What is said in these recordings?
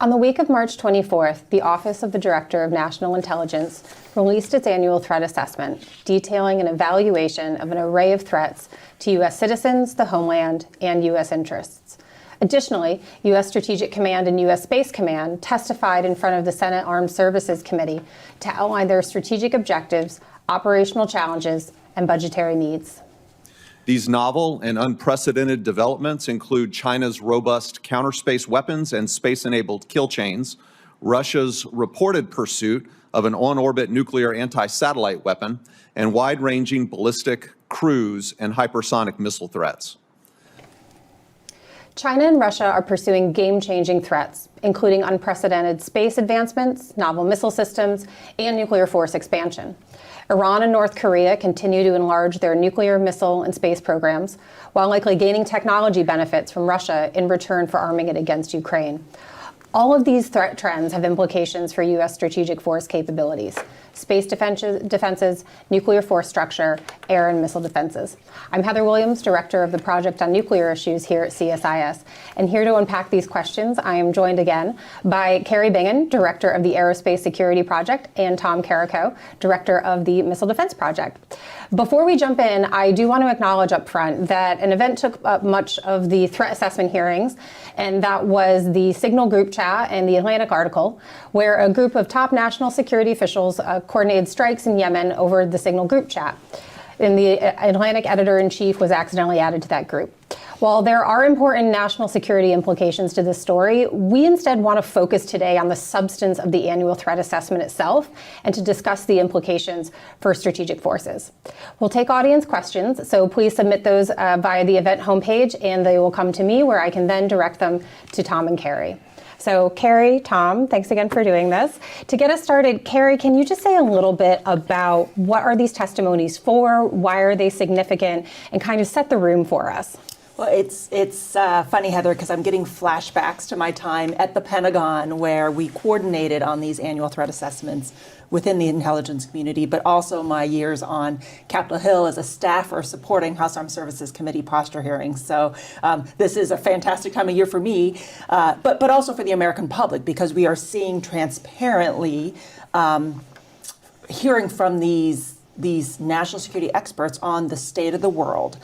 On the week of March 24th, the Office of the Director of National Intelligence released its annual threat assessment, detailing an evaluation of an array of threats to U.S. citizens, the homeland, and U.S. interests. Additionally, U.S. Strategic Command and U.S. Space Command testified in front of the Senate Armed Services Committee to outline their strategic objectives, operational challenges, and budgetary needs. These novel and unprecedented developments include China's robust counter-space weapons and space-enabled kill chains, Russia's reported pursuit of an on-orbit nuclear anti-satellite weapon, and wide-ranging ballistic, cruise, and hypersonic missile threats. China and Russia are pursuing game-changing threats, including unprecedented space advancements, novel missile systems, and nuclear force expansion. Iran and North Korea continue to enlarge their nuclear, missile, and space programs, while likely gaining technology benefits from Russia in return for arming it against Ukraine. All of these threat trends have implications for U.S. strategic force capabilities, space defenses, nuclear force structure, air and missile defenses. I'm Heather Williams, Director of the Project on Nuclear Issues here at CSIS. And here to unpack these questions, I am joined again by Carrie Bingen, Director of the Aerospace Security Project, and Tom Carrico, Director of the Missile Defense Project. Before we jump in, I do want to acknowledge up front that an event took up much of the threat assessment hearings, and that was the Signal group chat and the Atlantic article, where a group of top national security officials coordinated strikes in Yemen over the Signal group chat. And the Atlantic editor-in-chief was accidentally added to that group. While there are important national security implications to this story, we instead want to focus today on the substance of the annual threat assessment itself and to discuss the implications for strategic forces. We'll take audience questions, so please submit those via the event homepage, and they will come to me where I can then direct them to Tom and Carrie. So Carrie, Tom, thanks again for doing this. To get us started, Carrie, can you just say a little bit about what are these testimonies for, why are they significant, and kind of set the room for us? Well, it's funny, Heather, because I'm getting flashbacks to my time at the Pentagon, where we coordinated on these annual threat assessments within the intelligence community, but also my years on Capitol Hill as a staffer supporting House Armed Services Committee posture hearings. So this is a fantastic time of year for me, but also for the American public, because we are seeing transparently, hearing from these national security experts on the state of the world.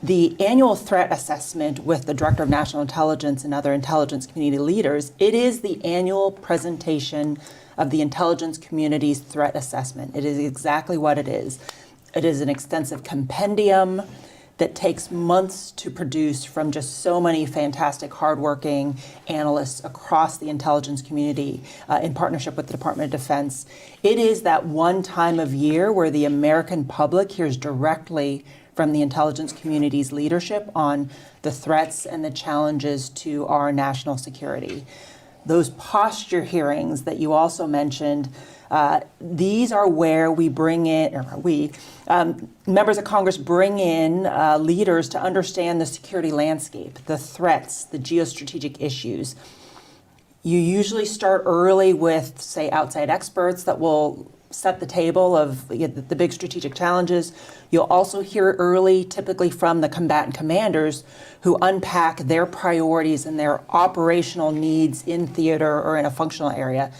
The annual threat assessment with the Director of National Intelligence and other intelligence community leaders, it is the annual presentation of the intelligence community's threat assessment. It is exactly what it is. It is an extensive compendium that takes months to produce from just so many fantastic, hardworking analysts across the intelligence community in partnership with the Department of Defense. It is that one time of year where the American public hears directly from the intelligence community's leadership on the threats and the challenges to our national security. Those posture hearings that you also mentioned, these are where we bring in, members of Congress bring in leaders to understand the security landscape, the threats, the geostrategic issues. You usually start early with, say, outside experts that will set the table of the big strategic challenges. You'll also hear early, typically from the combatant commanders, who unpack their priorities and their operational needs in theater or in a functional area.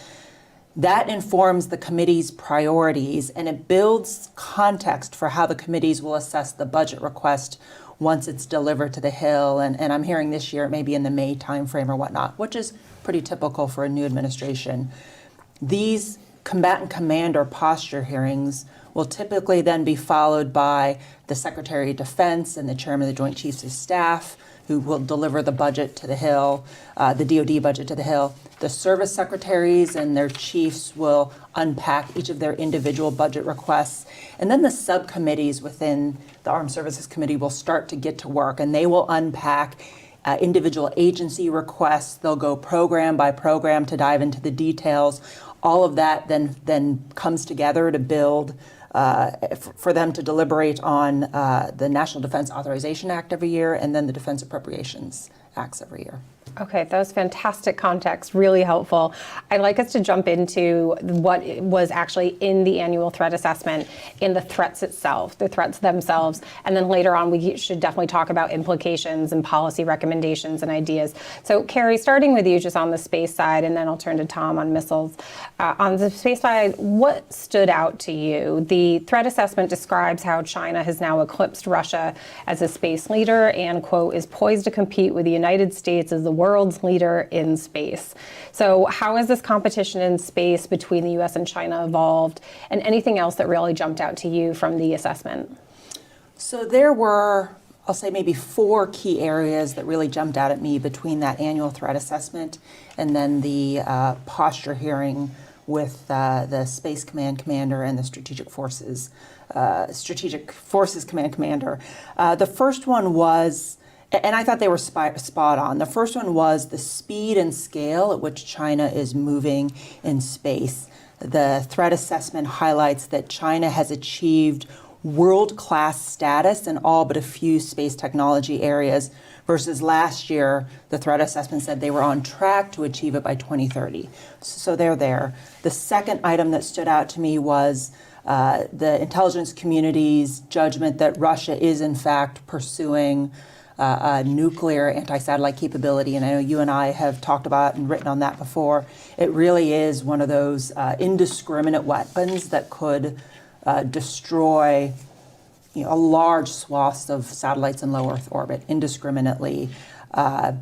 That informs the committee's priorities, and it builds context for how the committees will assess the budget request once it's delivered to the Hill. And I'm hearing this year, maybe in the May timeframe or whatnot, which is pretty typical for a new administration. These combatant commander posture hearings will typically then be followed by the Secretary of Defense and the Chairman of the Joint Chiefs of Staff, who will deliver the budget to the Hill, the DoD budget to the Hill. The service secretaries and their chiefs will unpack each of their individual budget requests. And then the subcommittees within the Armed Services Committee will start to get to work, and they will unpack individual agency requests. They'll go program by program to dive into the details. All of that then comes together to build, for them to deliberate on the National Defense Authorization Act every year, and then the Defense Appropriations Acts every year. Okay, that was fantastic context, really helpful. I'd like us to jump into what was actually in the annual threat assessment, in the threats itself, the threats themselves, and then later on we should definitely talk about implications and policy recommendations and ideas. So Carrie, starting with you just on the space side, and then I'll turn to Tom on missiles. On the space side, what stood out to you? The threat assessment describes how China has now eclipsed Russia as a space leader and, quote, is poised to compete with the United States as the world's leader in space. So how has this competition in space between the US and China evolved, and anything else that really jumped out to you from the assessment? So there were, I'll say maybe 4 key areas that really jumped out at me between that annual threat assessment and then the posture hearing with the Space Command Commander and the Strategic Forces Command Commander. The first one was, and I thought they were spot on. The first one was the speed and scale at which China is moving in space. The threat assessment highlights that China has achieved world-class status in all but a few space technology areas, versus last year, the threat assessment said they were on track to achieve it by 2030. So they're there. The second item that stood out to me was the intelligence community's judgment that Russia is in fact pursuing nuclear anti-satellite capability, and I know you and I have talked about and written on that before. It really is one of those indiscriminate weapons that could destroy a large swath of satellites in low Earth orbit indiscriminately. The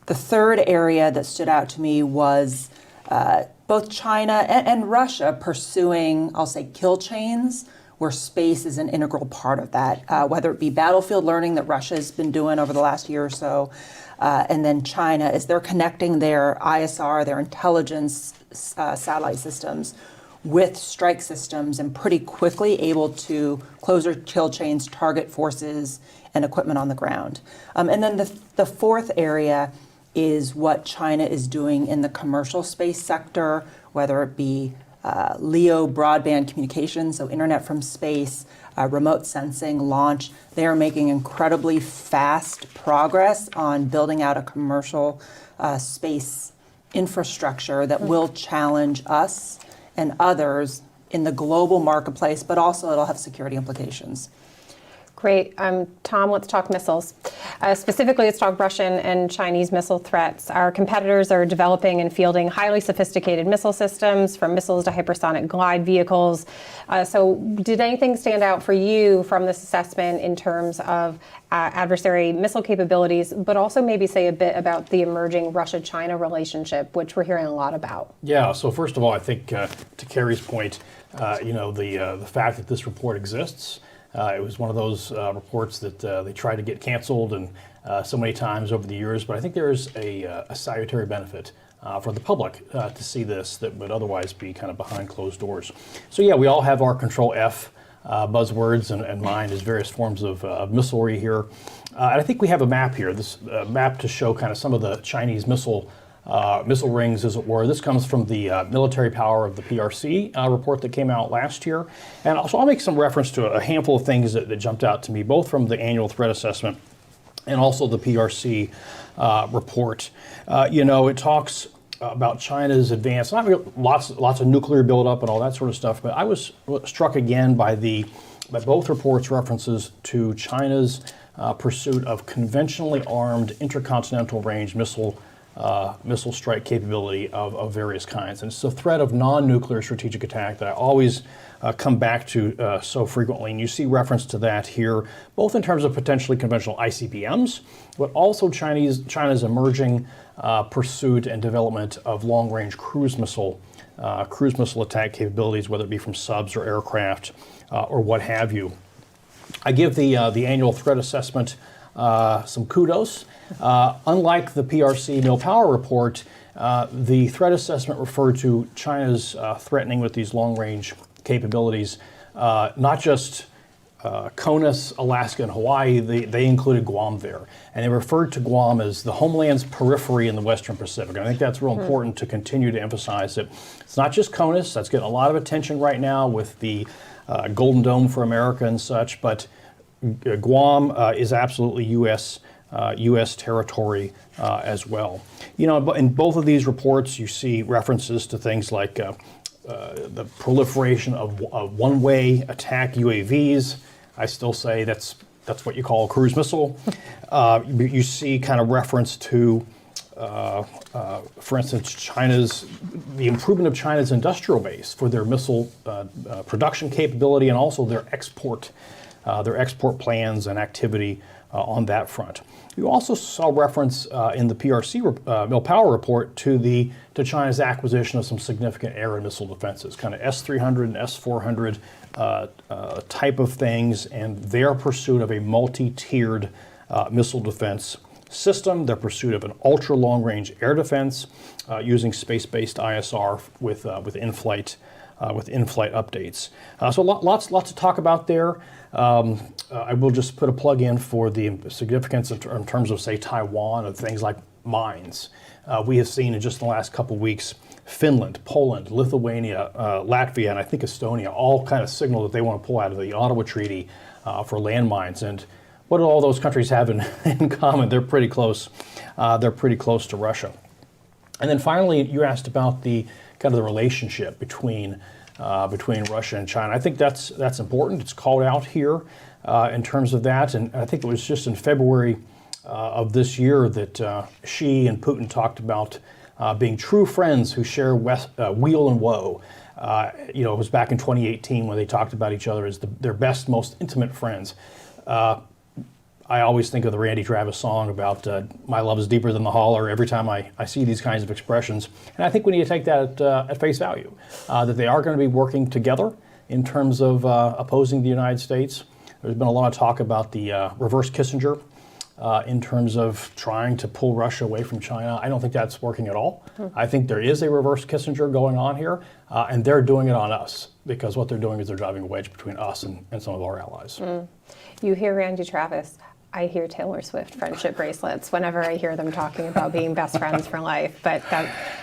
third area that stood out to me was both China and Russia pursuing, I'll say, kill chains, where space is an integral part of that, whether it be battlefield learning that Russia has been doing over the last year or so, and then China, as they're connecting their ISR, their intelligence satellite systems, with strike systems and pretty quickly able to close their kill chains, target forces and equipment on the ground. And then the fourth area is what China is doing in the commercial space sector, whether it be LEO broadband communications, so internet from space, remote sensing, launch. They are making incredibly fast progress on building out a commercial space infrastructure that will challenge us and others in the global marketplace, but also it'll have security implications. Great. Tom, let's talk missiles. Specifically, let's talk Russian and Chinese missile threats. Our competitors are developing and fielding highly sophisticated missile systems, from missiles to hypersonic glide vehicles. So did anything stand out for you from this assessment in terms of adversary missile capabilities, but also maybe say a bit about the emerging Russia-China relationship, which we're hearing a lot about? Yeah, so first of all, I think to Carrie's point, the fact that this report exists, it was one of those reports that they tried to get canceled and so many times over the years, but I think there's a salutary benefit for the public to see this that would otherwise be kind of behind closed doors. So yeah, we all have our Control F buzzwords, and mine is various forms of missilery here. And I think we have a map here, this map to show kind of some of the Chinese missile rings, as it were. This comes from the military power of the PRC report that came out last year. And also I'll make some reference to a handful of things that jumped out to me, both from the annual threat assessment and also the PRC report. It talks about China's advance, not really, lots of nuclear buildup and all that sort of stuff, but I was struck again by both reports' references to China's pursuit of conventionally armed intercontinental range missile strike capability of various kinds. And it's a threat of non-nuclear strategic attack that I always come back to so frequently. And you see reference to that here, both in terms of potentially conventional ICBMs, but also China's emerging pursuit and development of long-range cruise missile attack capabilities, whether it be from subs or aircraft or what have you. I give the annual threat assessment some kudos. Unlike the PRC Mil Power report, the threat assessment referred to China's threatening with these long-range capabilities, not just CONUS, Alaska, and Hawaii. They included Guam there. And they referred to Guam as the homeland's periphery in the Western Pacific. And I think that's real important to continue to emphasize that it's not just CONUS. That's getting a lot of attention right now with the Golden Dome for America and such, but Guam is absolutely U.S. U.S. territory as well. In both of these reports, you see references to things like the proliferation of one-way attack UAVs. I still say that's what you call a cruise missile. You see kind of reference to, for instance, the improvement of China's industrial base for their missile production capability and also their export plans and activity on that front. You also saw reference in the PRC Mil-Power report to China's acquisition of some significant air and missile defenses, kind of S-300 and S-400 type of things, and their pursuit of a multi-tiered missile defense system, their pursuit of an ultra-long-range air defense using space-based ISR with in-flight updates. So lots to talk about there. I will just put a plug in for the significance in terms of, say, Taiwan of things like mines. We have seen in just the last couple of weeks, Finland, Poland, Lithuania, Latvia, and I think Estonia all kind of signal that they want to pull out of the Ottawa Treaty for landmines. And what do all those countries have in common? They're pretty close. They're pretty close to Russia. And then finally, you asked about the kind of the relationship between Russia and China. I think that's important. It's called out here in terms of that. And I think it was just in February of this year that Xi and Putin talked about being true friends who share weal and woe. It was back in 2018 when they talked about each other as their best, most intimate friends. I always think of the Randy Travis song about my love is deeper than the holler every time I see these kinds of expressions. And I think we need to take that at face value, that they are going to be working together in terms of opposing the United States. There's been a lot of talk about the reverse Kissinger in terms of trying to pull Russia away from China. I don't think that's working at all. I think there is a reverse Kissinger going on here, and they're doing it on us, because what they're doing is they're driving a wedge between us and some of our allies. You hear Randy Travis. I hear Taylor Swift friendship bracelets whenever I hear them talking about being best friends for life, but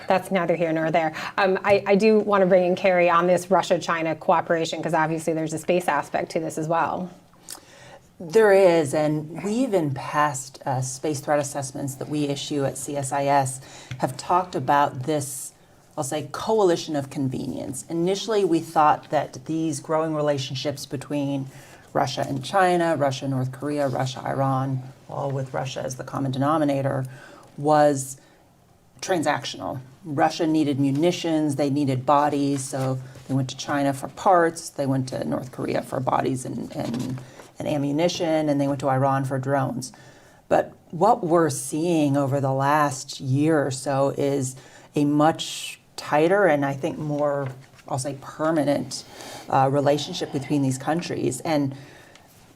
that's neither here nor there. I do want to bring in Carrie on this Russia-China cooperation, because obviously there's a space aspect to this as well. There is, and we even past space threat assessments that we issue at CSIS have talked about this, I'll say, coalition of convenience. Initially, we thought that these growing relationships between Russia and China, Russia, North Korea, Russia, Iran, all with Russia as the common denominator, was transactional. Russia needed munitions, they needed bodies, so they went to China for parts, they went to North Korea for bodies and ammunition, and they went to Iran for drones. But what we're seeing over the last year or so is a much tighter and I think more, I'll say, permanent relationship between these countries. And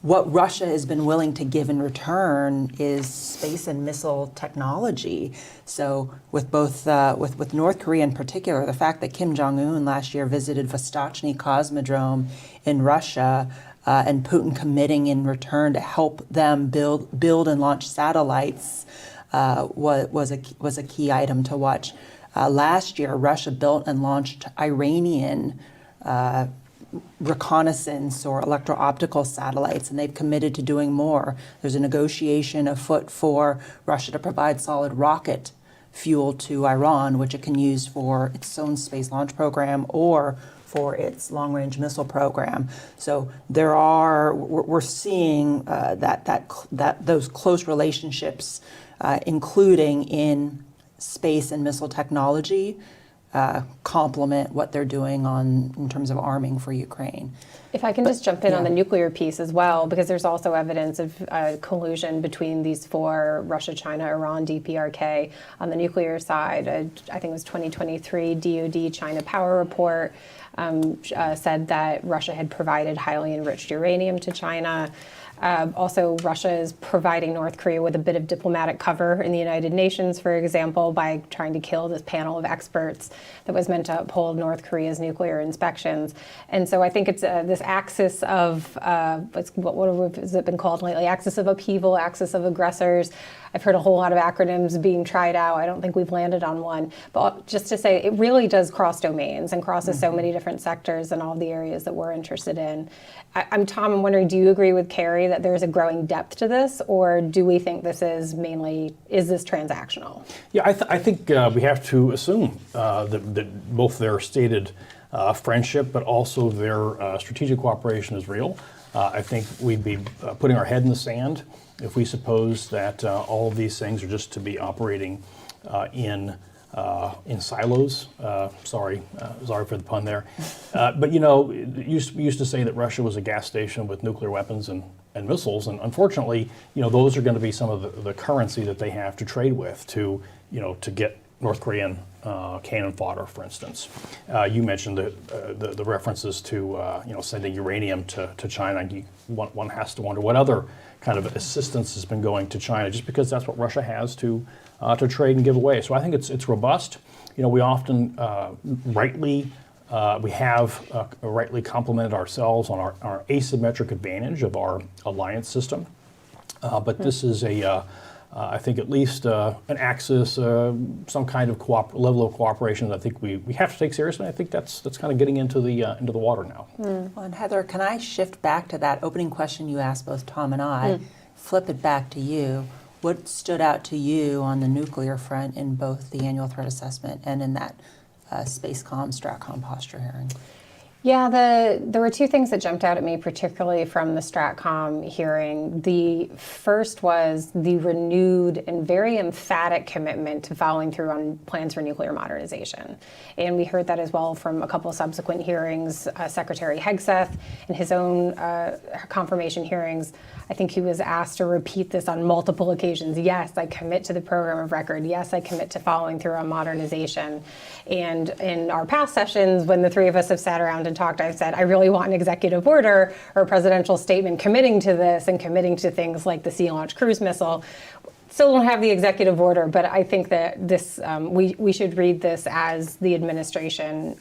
what Russia has been willing to give in return is space and missile technology. So with both, with North Korea in particular, the fact that Kim Jong-un last year visited Vostochny Cosmodrome in Russia, and Putin committing in return to help them build and launch satellites was a key item to watch. Last year, Russia built and launched Iranian reconnaissance or electro-optical satellites, and they've committed to doing more. There's a negotiation afoot for Russia to provide solid rocket fuel to Iran, which it can use for its own space launch program or for its long-range missile program. So we're seeing those close relationships, including in space and missile technology, complement what they're doing in terms of arming for Ukraine. If I can just jump in on the nuclear piece as well, because there's also evidence of collusion between these four, Russia, China, Iran, DPRK. On the nuclear side, I think it was 2023 DoD China Power Report said that Russia had provided highly enriched uranium to China. Also, Russia is providing North Korea with a bit of diplomatic cover in the United Nations, for example, by trying to kill this panel of experts that was meant to uphold North Korea's nuclear inspections. And so I think it's this axis of, what has it been called lately? Axis of upheaval, axis of aggressors. I've heard a whole lot of acronyms being tried out. I don't think we've landed on one. But just to say, it really does cross domains and crosses so many different sectors and all the areas that we're interested in. I'm Tom, I'm wondering, do you agree with Carrie worry that there's a growing depth to this, or do we think this is this transactional? Yeah, I think we have to assume that both their stated friendship, but also their strategic cooperation is real. I think we'd be putting our head in the sand if we suppose that all of these things are just to be operating in silos. Sorry for the pun there. But we used to say that Russia was a gas station with nuclear weapons and missiles, and unfortunately, those are going to be some of the currency that they have to trade with to get North Korean cannon fodder, for instance. You mentioned the references to sending uranium to China. One has to wonder what other kind of assistance has been going to China, just because that's what Russia has to trade and give away. So I think it's robust. We often rightly complimented ourselves on our asymmetric advantage of our alliance system. But this is I think at least an axis, some kind of level of cooperation that I think we have to take seriously. I think that's kind of getting into the water now. Well, and Heather, can I shift back to that opening question you asked both Tom and I, flip it back to you? What stood out to you on the nuclear front in both the annual threat assessment and in that SpaceCom, StratCom posture hearing? Yeah, there were two things that jumped out at me, particularly from the StratCom hearing. The first was the renewed and very emphatic commitment to following through on plans for nuclear modernization. And we heard that as well from a couple of subsequent hearings. Secretary Hegseth, in his own confirmation hearings, I think he was asked to repeat this on multiple occasions. Yes, I commit to the program of record. Yes, I commit to following through on modernization. And in our past sessions, when the three of us have sat around and talked, I've said, I really want an executive order or a presidential statement committing to this and committing to things like the Sea-Launched Cruise Missile. Still don't have the executive order, but I think that this we should read this as the administration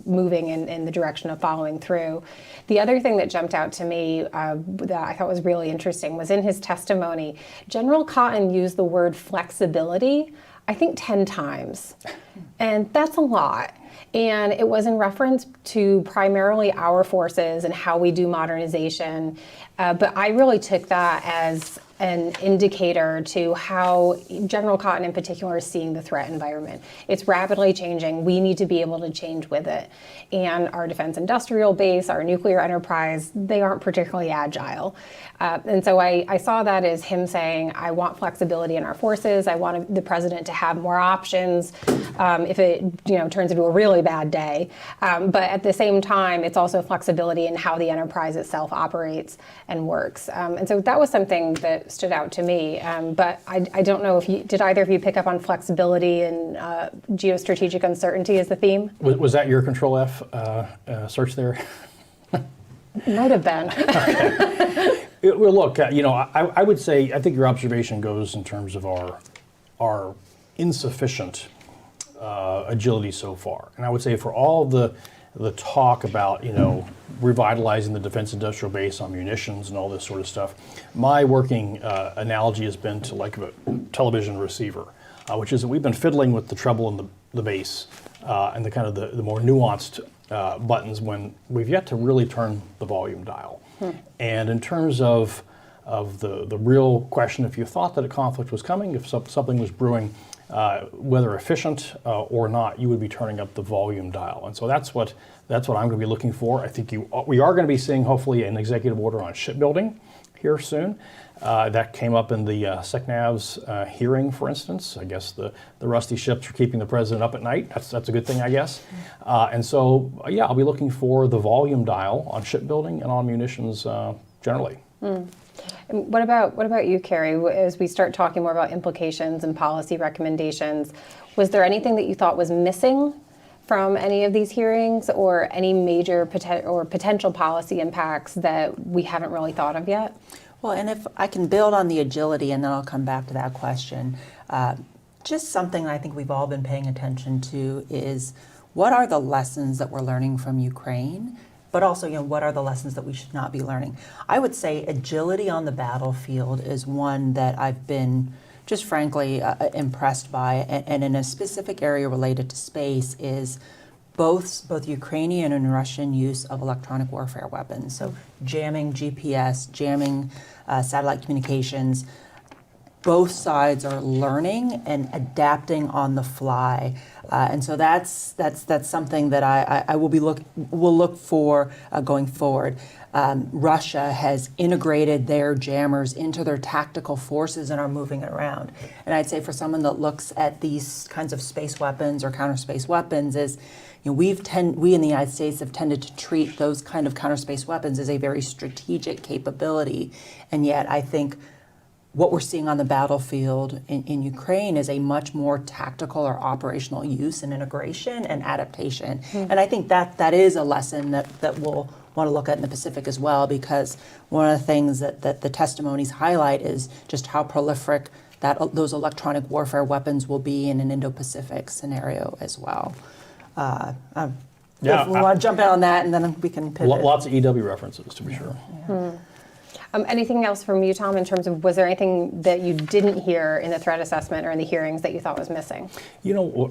moving in the direction of following through. The other thing that jumped out to me that I thought was really interesting was in his testimony, General Cotton used the word flexibility, I think 10 times. And that's a lot. And it was in reference to primarily our forces and how we do modernization. But I really took that as an indicator to how General Cotton in particular is seeing the threat environment. It's rapidly changing. We need to be able to change with it. And our defense industrial base, our nuclear enterprise, they aren't particularly agile. And so I saw that as him saying, I want flexibility in our forces. I want the president to have more options if it turns into a really bad day. But at the same time, it's also flexibility in how the enterprise itself operates and works. And so that was something that stood out to me. But I don't know did either of you pick up on flexibility and geostrategic uncertainty as the theme? Was that your Control F search there? Might have been. Okay. Well, look, I would say I think your observation goes in terms of our insufficient agility so far, and I would say for all the talk about revitalizing the defense industrial base on munitions and all this sort of stuff, my working analogy has been to like a television receiver, which is that we've been fiddling with the treble and the bass and the kind of the more nuanced buttons when we've yet to really turn the volume dial. And in terms of the real question, if you thought that a conflict was coming, if something was brewing, whether efficient or not, you would be turning up the volume dial. And so that's what I'm going to be looking for. I think we are going to be seeing hopefully an executive order on shipbuilding here soon. That came up in the SecNav's hearing, for instance. I guess the rusty ships are keeping the president up at night. That's a good thing, I guess. And so, yeah, I'll be looking for the volume dial on shipbuilding and on munitions generally. And what about you, Carrie? As we start talking more about implications and policy recommendations, was there anything that you thought was missing from any of these hearings, or any major potential policy impacts that we haven't really thought of yet? Well, and if I can build on the agility, and then I'll come back to that question, just something I think we've all been paying attention to is what are the lessons that we're learning from Ukraine, but also, what are the lessons that we should not be learning? I would say agility on the battlefield is one that I've been just frankly impressed by, and in a specific area related to space is both Ukrainian and Russian use of electronic warfare weapons. So jamming GPS, jamming satellite communications. Both sides are learning and adapting on the fly, and so that's something that I will look for going forward. Russia has integrated their jammers into their tactical forces and are moving it around. And I'd say for someone that looks at these kinds of space weapons or counter space weapons is, we in the United States have tended to treat those kind of counter space weapons as a very strategic capability, and yet I think what we're seeing on the battlefield in Ukraine is a much more tactical or operational use and integration and adaptation. And I think that is a lesson that we'll want to look at in the Pacific as well, because one of the things that the testimonies highlight is just how prolific those electronic warfare weapons will be in an Indo-Pacific scenario as well. If we want to jump in on that, and then we can pivot. Lots of EW references, to be sure. Yeah. Anything else from you, Tom, in terms of, was there anything that you didn't hear in the threat assessment or in the hearings that you thought was missing?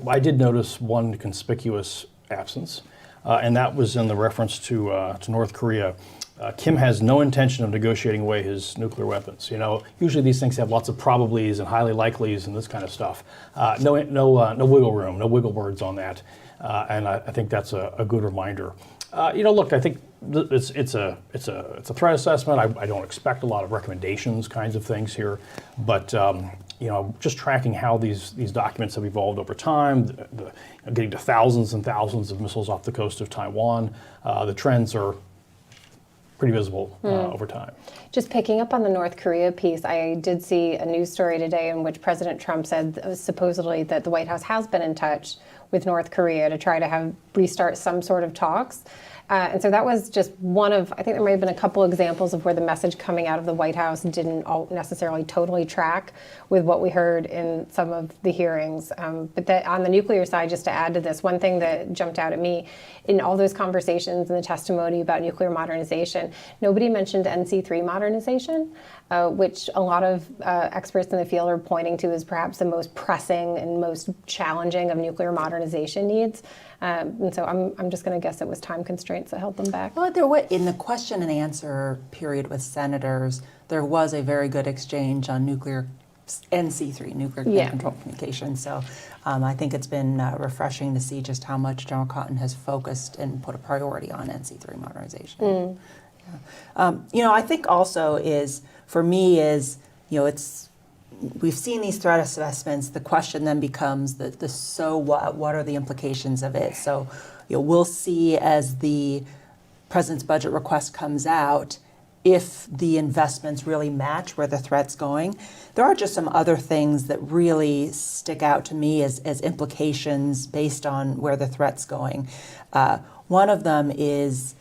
I did notice one conspicuous absence, and that was in the reference to North Korea. Kim has no intention of negotiating away his nuclear weapons. Usually these things have lots of probablys and highly likelies and this kind of stuff. No wiggle room, no wiggle words on that, and I think that's a good reminder. Look, I think it's a threat assessment. I don't expect a lot of recommendations, kinds of things here, but just tracking how these documents have evolved over time, getting to thousands and thousands of missiles off the coast of Taiwan, the trends are pretty visible over time. Just picking up on the North Korea piece, I did see a news story today in which President Trump said supposedly that the White House has been in touch with North Korea to try to restart some sort of talks. And so that was just one of, I think there may have been a couple examples of where the message coming out of the White House didn't necessarily totally track with what we heard in some of the hearings. But that on the nuclear side, just to add to this, one thing that jumped out at me in all those conversations and the testimony about nuclear modernization, nobody mentioned NC3 modernization, which a lot of experts in the field are pointing to as perhaps the most pressing and most challenging of nuclear modernization needs. And so I'm just going to guess it was time constraints that held them back. Well, in the question and answer period with senators, there was a very good exchange on nuclear NC3, nuclear command control communication. So I think it's been refreshing to see just how much General Cotton has focused and put a priority on NC3 modernization. I think also is, for me, we've seen these threat assessments. The question then becomes the so what? What are the implications of it? So, we'll see as the president's budget request comes out if the investments really match where the threat's going. There are just some other things that really stick out to me as implications based on where the threat's going. One of them is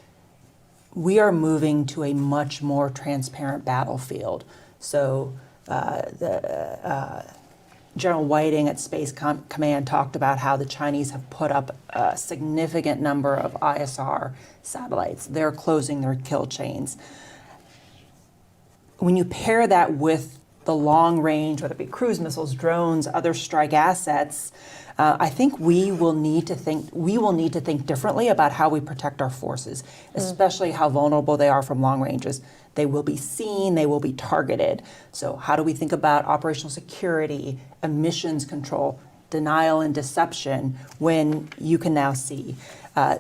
we are moving to a much more transparent battlefield. So General Whiting at Space Command talked about how the Chinese have put up a significant number of ISR satellites. They're closing their kill chains. When you pair that with the long range, whether it be cruise missiles, drones, other strike assets, I think we will need to think differently about how we protect our forces, especially how vulnerable they are from long ranges. They will be seen, they will be targeted. So how do we think about operational security, emissions control, denial and deception when you can now see?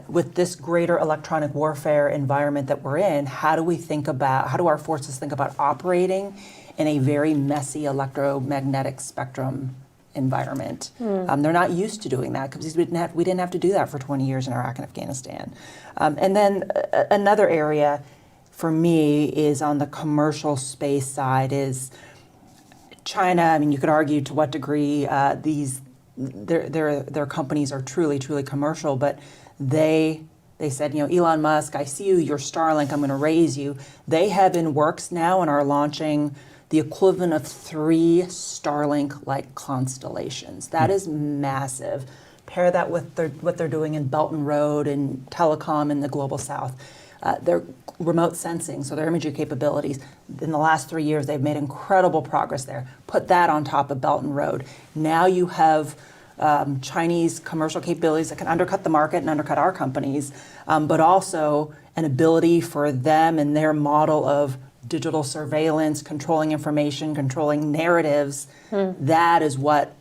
With this greater electronic warfare environment that we're in, how do our forces think about operating in a very messy electromagnetic spectrum environment? They're not used to doing that because we didn't have to do that for 20 years in Iraq and Afghanistan. And then another area for me is on the commercial space side is China. I mean, you could argue to what degree their companies are truly commercial, but they said, Elon Musk, I see you, you're Starlink, I'm going to raise you. They have in works now and are launching the equivalent of 3 Starlink-like constellations. That is massive. Pair that with what they're doing in Belt and Road and telecom in the global south. Their remote sensing, so their imagery capabilities, in the last 3 years, they've made incredible progress there. Put that on top of Belt and Road. Now you have Chinese commercial capabilities that can undercut the market and undercut our companies, but also an ability for them and their model of digital surveillance, controlling information, controlling narratives. That is what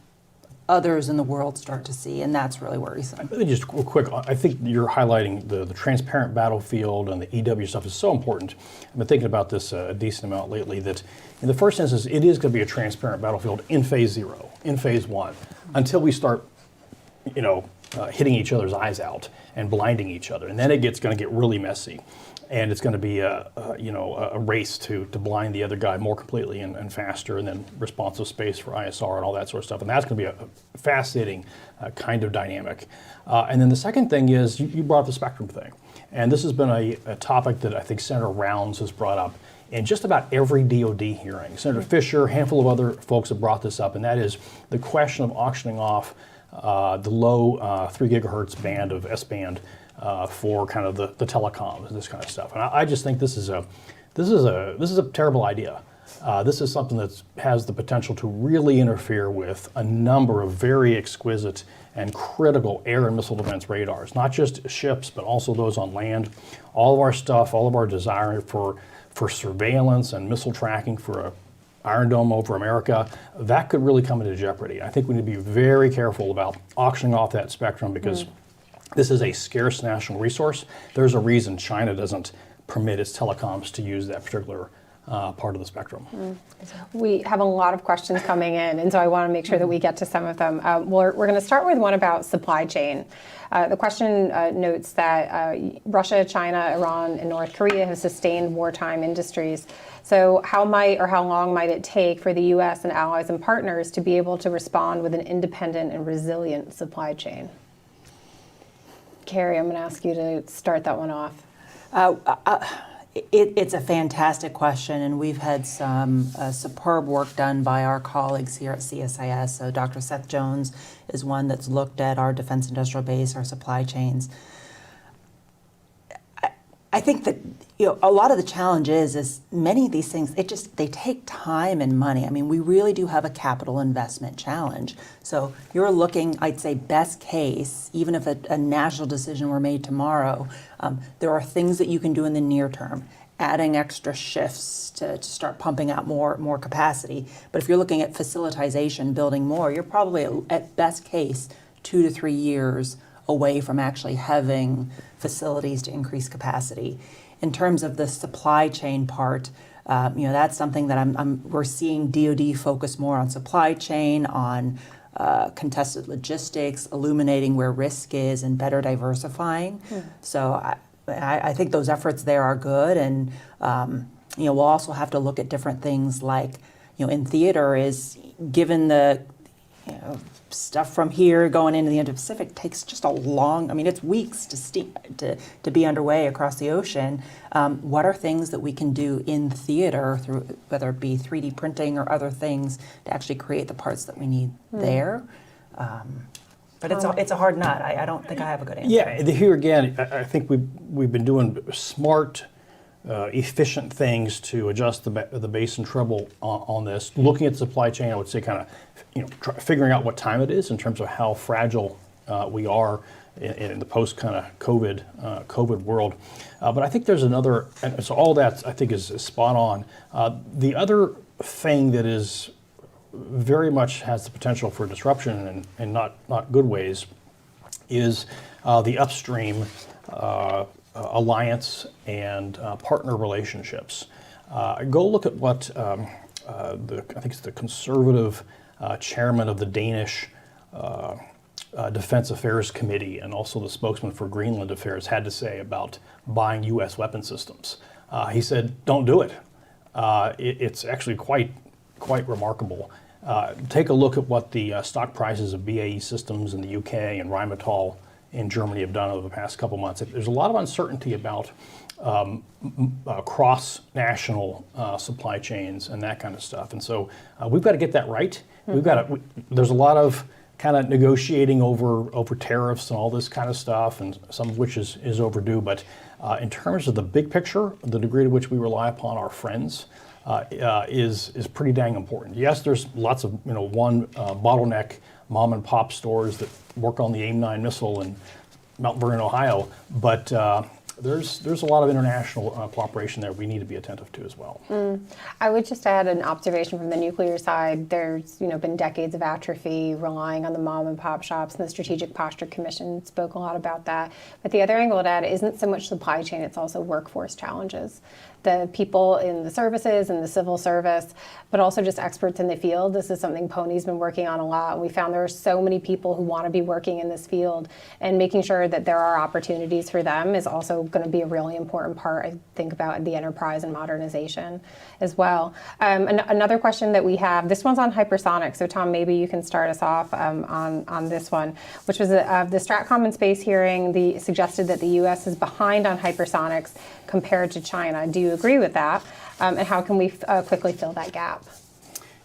others in the world start to see, and that's really worrisome. Just real quick, I think you're highlighting the transparent battlefield and the EW stuff is so important. I've been thinking about this a decent amount lately, that in the first instance, it is going to be a transparent battlefield in phase 0, in phase 1, until we start, hitting each other's eyes out and blinding each other. And then it's going to get really messy. And it's going to be a race to blind the other guy more completely and faster, and then responsive space for ISR and all that sort of stuff. And that's going to be a fascinating kind of dynamic. And then the second thing is, you brought up the spectrum thing. And this has been a topic that I think Senator Rounds has brought up in just about every DOD hearing. Senator Fisher, a handful of other folks have brought this up, and that is the question of auctioning off the low 3 gigahertz band of S-band for kind of the telecoms and this kind of stuff. And I just think this is a terrible idea. This is something that has the potential to really interfere with a number of very exquisite and critical air and missile defense radars, not just ships, but also those on land. All of our stuff, all of our desire for surveillance and missile tracking for a Iron Dome over America, that could really come into jeopardy. I think we need to be very careful about auctioning off that spectrum, because this is a scarce national resource. There's a reason China doesn't permit its telecoms to use that particular part of the spectrum. We have a lot of questions coming in, and so I want to make sure that we get to some of them. We're going to start with one about supply chain. The question notes that Russia, China, Iran, and North Korea have sustained wartime industries. So how long might it take for the U.S. and allies and partners to be able to respond with an independent and resilient supply chain? Carrie, I'm going to ask you to start that one off. It's a fantastic question, and we've had some superb work done by our colleagues here at CSIS. So Dr. Seth Jones is one that's looked at our defense industrial base, our supply chains. I think that a lot of the challenge is many of these things, they take time and money. I mean, we really do have a capital investment challenge. So you're looking, I'd say, best case, even if a national decision were made tomorrow, there are things that you can do in the near term, adding extra shifts to start pumping out more capacity. But if you're looking at facilitization, building more, you're probably at best case 2 to 3 years away from actually having facilities to increase capacity. In terms of the supply chain part, that's something that we're seeing DoD focus more on supply chain, on contested logistics, illuminating where risk is, and better diversifying. So I think those efforts there are good, and we'll also have to look at different things like, in theater, is given the stuff from here going into the Indo-Pacific takes just it's weeks to be underway across the ocean. What are things that we can do in theater, through whether it be 3D printing or other things, to actually create the parts that we need there? But it's a hard nut. I don't think I have a good answer. Yeah, here again, I think we've been doing smart, efficient things to adjust the base and treble on this. Looking at the supply chain, I would say kind of figuring out what time it is in terms of how fragile we are in the post kind of COVID world. But I think there's another, and so all that I think is spot on. The other thing that is very much has the potential for disruption and not good ways is the upstream alliance and partner relationships. Go look at what I think it's the conservative chairman of the Danish Defense Affairs Committee, and also the spokesman for Greenland Affairs, had to say about buying U.S. weapon systems. He said, "Don't do it." It's actually quite remarkable. Take a look at what the stock prices of BAE Systems in the UK and Rheinmetall in Germany have done over the past couple months. There's a lot of uncertainty about cross-national supply chains and that kind of stuff, and so we've got to get that right. There's a lot of kind of negotiating over tariffs and all this kind of stuff, and some of which is overdue. But in terms of the big picture, the degree to which we rely upon our friends is pretty dang important. Yes, there's lots of one bottleneck mom and pop stores that work on the AIM-9 missile in Mount Vernon, Ohio. But there's a lot of international cooperation there we need to be attentive to as well. I would just add an observation from the nuclear side. There's been decades of atrophy relying on the mom and pop shops, and the Strategic Posture Commission spoke a lot about that. But the other angle to add isn't so much supply chain, it's also workforce challenges. The people in the services and the civil service, but also just experts in the field. This is something Pony's been working on a lot. We found there are so many people who want to be working in this field, and making sure that there are opportunities for them is also going to be a really important part, I think, about the enterprise and modernization as well. Another question that we have, this one's on hypersonic, so Tom, maybe you can start us off on this one, which was the Stratcom and Space hearing suggested that the U.S. is behind on hypersonics compared to China. Do you agree with that? And how can we quickly fill that gap?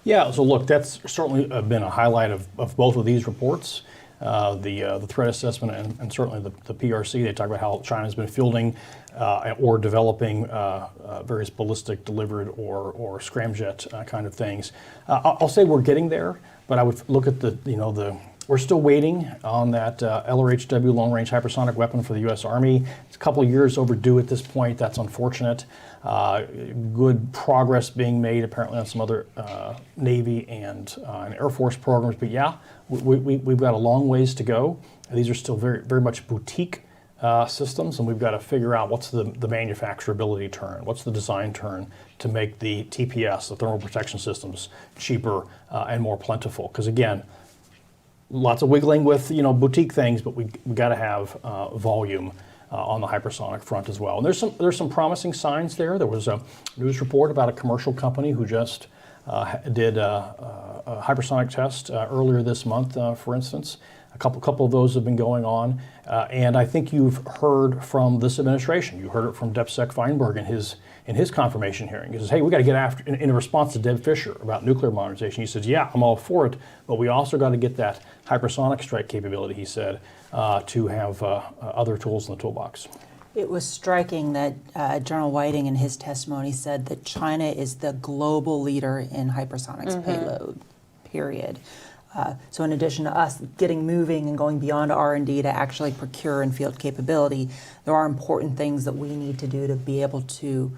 Yeah, so look, that's certainly been a highlight of both of these reports. The threat assessment and certainly the PRC, they talk about how China's been fielding or developing various ballistic delivered or scramjet kind of things. I'll say we're getting there, but I would look at we're still waiting on that LRHW long-range hypersonic weapon for the U.S. Army. It's a couple of years overdue at this point. That's unfortunate. Good progress being made apparently on some other Navy and Air Force programs. But yeah, we've got a long ways to go. These are still very, very much boutique systems, and we've got to figure out what's the manufacturability turn, what's the design turn to make the TPS, the thermal protection systems, cheaper and more plentiful. Because again, lots of wiggling with boutique things, but we got to have volume on the hypersonic front as well. And there's some promising signs there. There was a news report about a commercial company who just did a hypersonic test earlier this month, for instance. A couple of those have been going on, and I think you've heard from this administration. You heard it from DepSec Feinberg in his confirmation hearing. He says, "Hey, we got to get after." In response to Deb Fisher about nuclear modernization, he says, "Yeah, I'm all for it, but we also got to get that hypersonic strike capability." He said to have other tools in the toolbox. It was striking that General Whiting in his testimony said that China is the global leader in hypersonics payload, period. So in addition to us getting moving and going beyond R&D to actually procure and field capability, there are important things that we need to do to be able to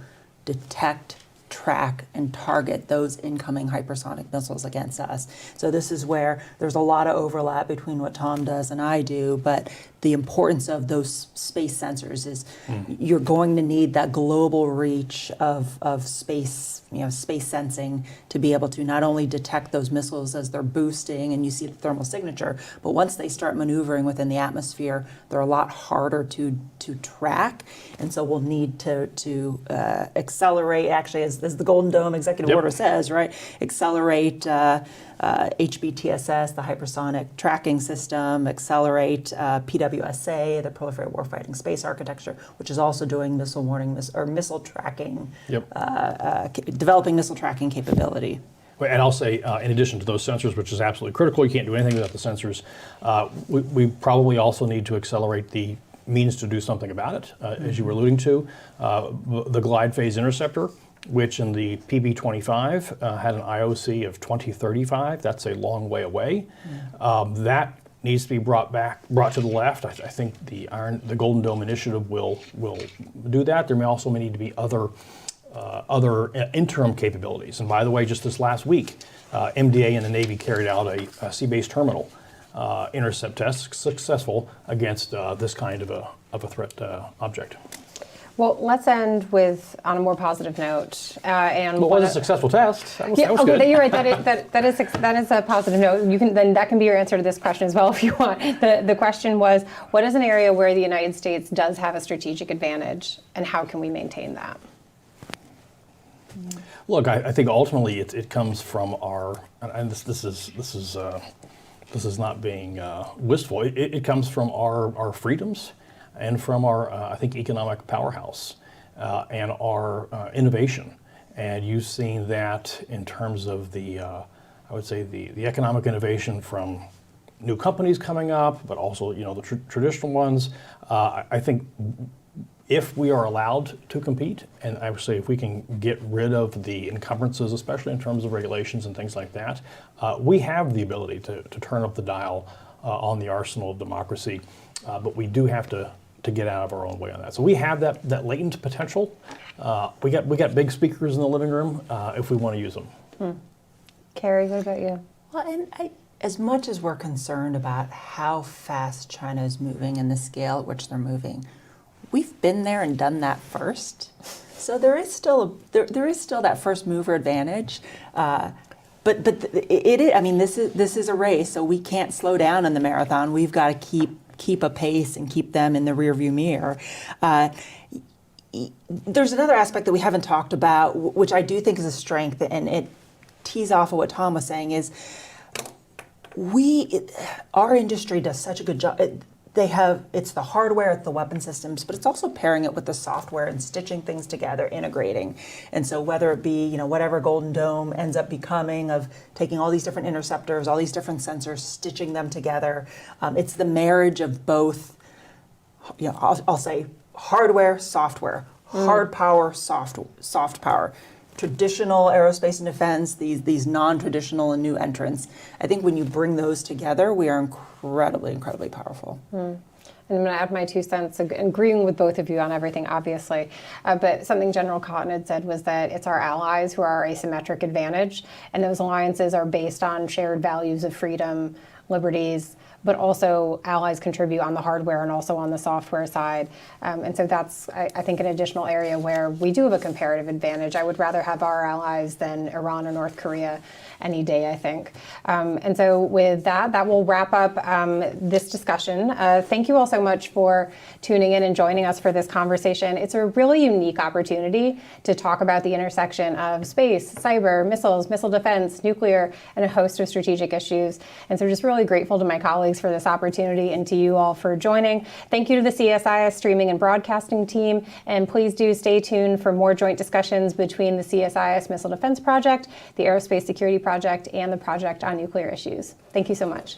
detect, track, and target those incoming hypersonic missiles against us. So this is where there's a lot of overlap between what Tom does and I do, but the importance of those space sensors is you're going to need that global reach of space, space sensing to be able to not only detect those missiles as they're boosting and you see the thermal signature, but once they start maneuvering within the atmosphere, they're a lot harder to track. And so we'll need to accelerate, actually, as the Golden Dome executive order says, right? Accelerate HBTSS, the hypersonic tracking system, accelerate PWSA, the proliferated warfighting space architecture, which is also doing missile warning or missile tracking, developing missile tracking capability. And I'll say, in addition to those sensors, which is absolutely critical, you can't do anything without the sensors, we probably also need to accelerate the means to do something about it, as you were alluding to. The glide phase interceptor, which in the PB-25 had an IOC of 2035. That's a long way away. That needs to be brought to the left. I think the Golden Dome initiative will do that. There may also need to be other interim capabilities. And by the way, just this last week, MDA and the Navy carried out a sea-based terminal intercept test, successful against this kind of a threat object. Well, let's end on a more positive note. And well, it was a successful test. That was good. You're right. That is a positive note. That can be your answer to this question as well, if you want. The question was, what is an area where the United States does have a strategic advantage, and how can we maintain that? Look, I think ultimately it comes from our, and this is not being wistful. It comes from our freedoms. And from our, I think, economic powerhouse and our innovation. And you've seen that in terms of I would say, the economic innovation from new companies coming up, but also, the traditional ones. I think If we are allowed to compete, and I would say if we can get rid of the encumbrances, especially in terms of regulations and things like that, we have the ability to turn up the dial on the arsenal of democracy, but we do have to get out of our own way on that. So we have that latent potential. We got big speakers in the living room if we want to use them. Carrie, what about you? Well, and as much as we're concerned about how fast China is moving and the scale at which they're moving, we've been there and done that first. So there is still that first mover advantage. But it is, I mean, this is a race, so we can't slow down in the marathon. We've got to keep a pace and keep them in the rearview mirror. There's another aspect that we haven't talked about, which I do think is a strength, and it tees off of what Tom was saying, is our industry does such a good job. It's the hardware, it's the weapon systems, but it's also pairing it with the software and stitching things together, integrating. And so whether it be, whatever Golden Dome ends up becoming, of taking all these different interceptors, all these different sensors, stitching them together, it's the marriage of both, I'll say hardware, software, hard power, soft power. Traditional aerospace and defense, these non-traditional and new entrants. I think when you bring those together, we are incredibly powerful. And I'm going to add my 2 cents, agreeing with both of you on everything, obviously. But something General Cotton had said was that it's our allies who are our asymmetric advantage, and those alliances are based on shared values of freedom, liberties, but also allies contribute on the hardware and also on the software side. And so that's, I think, an additional area where we do have a comparative advantage. I would rather have our allies than Iran or North Korea any day, I think. And so with that will wrap up this discussion. Thank you all so much for tuning in and joining us for this conversation. It's a really unique opportunity to talk about the intersection of space, cyber, missiles, missile defense, nuclear, and a host of strategic issues. And so just really grateful to my colleagues for this opportunity and to you all for joining. Thank you to the CSIS streaming and broadcasting team, and please do stay tuned for more joint discussions between the CSIS Missile Defense Project, the Aerospace Security Project, and the Project on Nuclear Issues. Thank you so much.